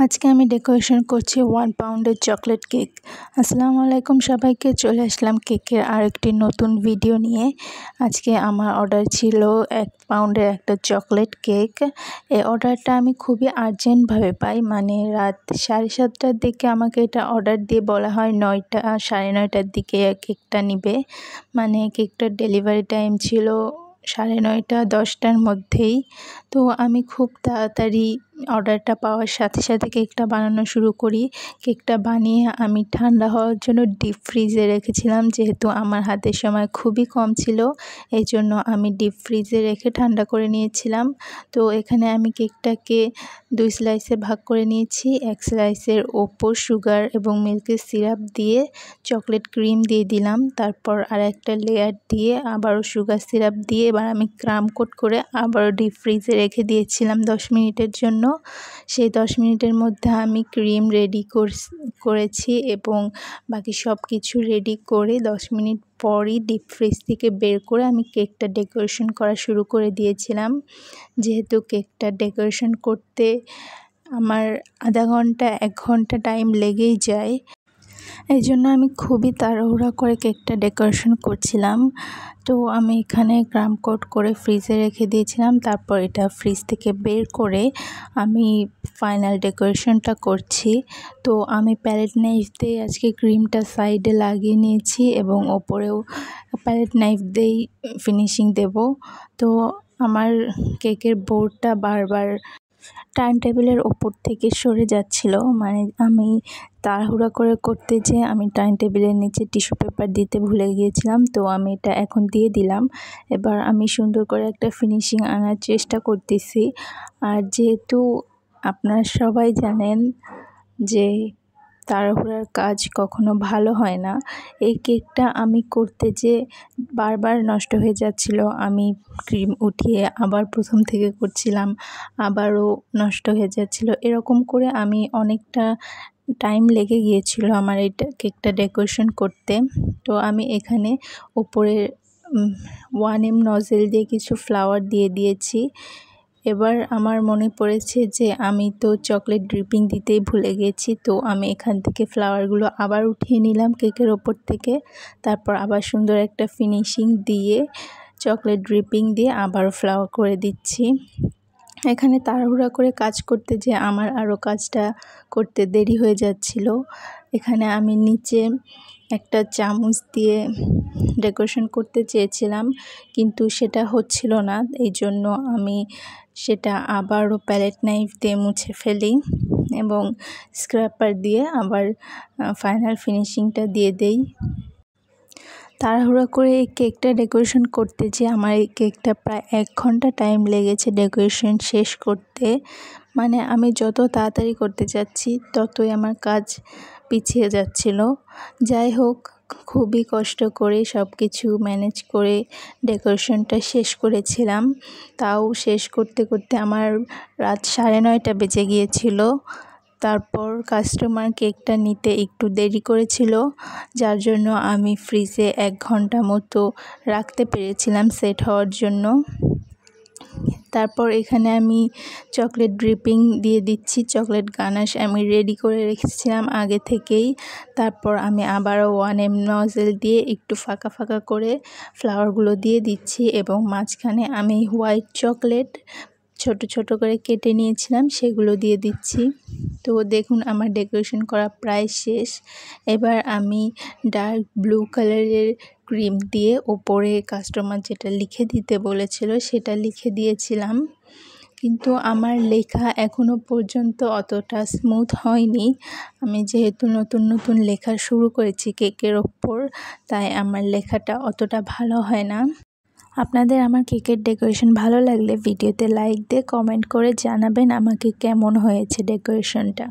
আজকে আমি ডেকোরেশন করছি 1 পাউন্ডের চকলেট কেক। আসসালামু আলাইকুম সবাইকে, চলে আসলাম কেকের আরেকটি নতুন ভিডিও নিয়ে। আজকে আমার অর্ডার ছিল 1 পাউন্ডের একটা চকলেট কেক। এই অর্ডারটা আমি খুবই আর্জেন্টভাবে পাই, মানে রাত 7:30টার দিকে আমাকে এটা অর্ডার দিয়ে বলা হয় 9টা 9:30টার দিকে কেকটা নিবে। মানে কেকটার ডেলিভারি টাইম ছিল 9:30 10টার মধ্যেই। তো আমি খুব তাড়াতাড়ি অর্ডারটা পাওয়ার সাথে সাথে কেকটা বানানো শুরু করি। কেকটা বানিয়ে আমি ঠান্ডা হওয়ার জন্য ডিপ ফ্রিজে রেখেছিলাম, যেহেতু আমার হাতে সময় খুবই কম ছিল, এই জন্য আমি ডিপ ফ্রিজে রেখে ঠান্ডা করে নিয়েছিলাম। তো এখানে আমি কেকটাকে 2 স্লাইসে ভাগ করে নিয়েছি। 1 স্লাইসের ওপর সুগার এবং মিল্কের সিরাপ দিয়ে চকলেট ক্রিম দিয়ে দিলাম, তারপর আর একটা লেয়ার দিয়ে আবারও সুগার সিরাপ দিয়ে এবার আমি ক্রাম কোট করে আবারও ডিপ ফ্রিজে রেখে দিয়েছিলাম 10 মিনিটের জন্য। সেই 10 মিনিটের মধ্যে আমি ক্রিম রেডি করেছি এবং বাকি সব কিছু রেডি করে 10 মিনিট পরই ডিপ ফ্রিজ থেকে বের করে আমি কেকটা ডেকোরেশন করা শুরু করে দিয়েছিলাম। যেহেতু কেকটা ডেকোরেশন করতে আমার আধা ঘন্টা 1 ঘন্টা টাইম লেগেই যায়, এই জন্য আমি খুবই তাড়াহুড়া করে কেকটা ডেকোরেশন করছিলাম। তো আমি এখানে ক্রাম কোট করে ফ্রিজে রেখে দিয়েছিলাম, তারপর এটা ফ্রিজ থেকে বের করে আমি ফাইনাল ডেকোরেশনটা করছি। তো আমি প্যালেট নাইফ দিয়ে আজকে ক্রিমটা সাইডে লাগিয়ে নিয়েছি এবং ওপরেও প্যালেট নাইফ দিয়েই ফিনিশিং দেব। তো আমার কেকের বোর্ডটা বারবার টার্ন টেবিলের ওপর থেকে সরে যাচ্ছিল, মানে আমি তাড়াহুড়া করে করতে যেয়ে আমি টার্ন টেবিলের নিচে টিস্যু পেপার দিতে ভুলে গিয়েছিলাম। তো আমি এটা এখন দিয়ে দিলাম। এবার আমি সুন্দর করে একটা ফিনিশিং আনার চেষ্টা করতেছি। আর যেহেতু আপনারা সবাই জানেন যে তাড়াহুড়ার কাজ কখনো ভালো হয় না, এই কেকটা আমি করতে যেয়ে বারবার নষ্ট হয়ে যাচ্ছিল। আমি ক্রিম উঠিয়ে আবার প্রথম থেকে করছিলাম, আবারও নষ্ট হয়ে যাচ্ছিল। এরকম করে আমি অনেকটা টাইম লেগে গিয়েছিল আমার এইটা কেকটা ডেকোরেশন করতে। তো আমি এখানে ওপরে 1M নজেল দিয়ে কিছু ফ্লাওয়ার দিয়ে দিয়েছি। এবার আমার মনে পড়েছে যে আমি তো চকলেট ড্রিপিং দিতেই ভুলে গেছি। তো আমি এখান থেকে ফ্লাওয়ারগুলো আবার উঠিয়ে নিলাম কেকের ওপর থেকে, তারপর আবার সুন্দর একটা ফিনিশিং দিয়ে চকলেট ড্রিপিং দিয়ে আবারও ফ্লাওয়ার করে দিচ্ছি। এখানে তাড়াহুড়া করে কাজ করতে যে আমার আরও কাজটা করতে দেরি হয়ে যাচ্ছিল। এখানে আমি নিচে একটা চামচ দিয়ে ডেকোরেশন করতে চেয়েছিলাম, কিন্তু সেটা হচ্ছিল না, এই জন্য আমি সেটা আবারও প্যালেট নাইফ দিয়ে মুছে ফেলি এবং স্ক্র্যাপার দিয়ে আবার ফাইনাল ফিনিশিংটা দিয়ে দেই। তাড়াহুড়া করে এই কেকটা ডেকোরেশন করতে যে আমার এই কেকটা প্রায় 1 ঘন্টা টাইম লেগেছে ডেকোরেশন শেষ করতে। মানে আমি যত তাড়াতাড়ি করতে যাচ্ছি ততই আমার কাজ পিছিয়ে যাচ্ছিল। যাই হোক, খুবই কষ্ট করে সব কিছু ম্যানেজ করে ডেকোরেশনটা শেষ করেছিলাম। তাও শেষ করতে করতে আমার রাত 9:30 বেজে গিয়েছিল। তারপর কাস্টমার কেকটা নিতে একটু দেরি করেছিল, যার জন্য আমি ফ্রিজে 1 ঘন্টা মতো রাখতে পেরেছিলাম সেট হওয়ার জন্য। তারপর এখানে আমি চকলেট ড্রিপিং দিয়ে দিচ্ছি। চকলেট গানাশ আমি রেডি করে রেখেছিলাম আগে থেকেই। তারপর আমি আবারও 1M নজেল দিয়ে একটু ফাঁকা ফাঁকা করে ফ্লাওয়ারগুলো দিয়ে দিচ্ছি এবং মাঝখানে আমি হোয়াইট চকলেট ছোট ছোট করে কেটে নিয়েছিলাম সেগুলো দিয়ে দিচ্ছি। তো দেখুন আমার ডেকোরেশন করা প্রায় শেষ। এবার আমি ডার্ক ব্লু কালারের ক্রিম দিয়ে ওপরে কাস্টমার যেটা লিখে দিতে বলেছিল সেটা লিখে দিয়েছিলাম, কিন্তু আমার লেখা এখনও পর্যন্ত অতটা স্মুথ হয়নি। আমি যেহেতু নতুন নতুন লেখা শুরু করেছি কেকের ওপর, তাই আমার লেখাটা অতটা ভালো হয় না। আপনাদের আমার কেকের ডেকোরেশন ভালো লাগলে ভিডিওতে লাইক দিয়ে কমেন্ট করে জানাবেন আমাকে কেমন হয়েছে ডেকোরেশনটা।